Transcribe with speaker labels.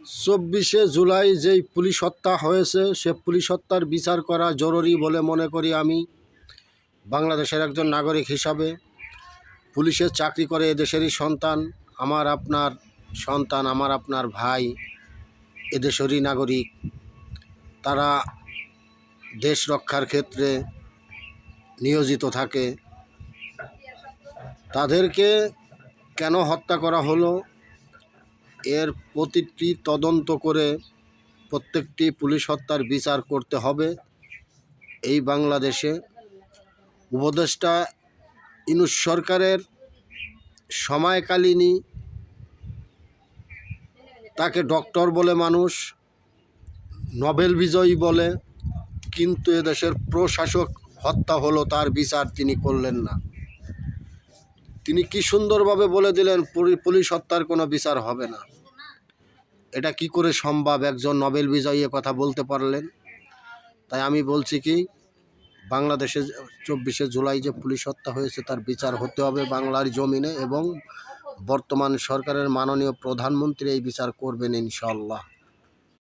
Speaker 1: 24শে জুলাই যেই পুলিশ হত্যা হয়েছে সে পুলিশ হত্যার বিচার করা জরুরি বলে মনে করি আমি। বাংলাদেশের একজন নাগরিক হিসাবে পুলিশের চাকরি করে এদেশেরই সন্তান, আমার আপনার সন্তান, আমার আপনার ভাই এদেশেরই নাগরিক। তারা দেশ রক্ষার ক্ষেত্রে নিয়োজিত থাকে। তাদেরকে কেন হত্যা করা হলো এর প্রতিটি তদন্ত করে প্রত্যেকটি পুলিশ হত্যার বিচার করতে হবে। এই বাংলাদেশে উপদেষ্টা ইউনূস সরকারের সময়কালীনই তাকে ডক্টর বলে মানুষ, নোবেল বিজয়ী বলে, কিন্তু এদেশের প্রশাসক হত্যা হলো, তার বিচার তিনি করলেন না। তিনি কি সুন্দরভাবে বলে দিলেন পুলিশ হত্যার কোনো বিচার হবে না। এটা কি করে সম্ভব? একজন নোবেল বিজয়ী কথা বলতে পারলেন? তাই আমি বলছি কি, বাংলাদেশে 24শে জুলাই যে পুলিশ হত্যা হয়েছে তার বিচার হতে হবে বাংলার জমিনে, এবং বর্তমান সরকারের মাননীয় প্রধানমন্ত্রী এই বিচার করবেন ইনশাআল্লাহ।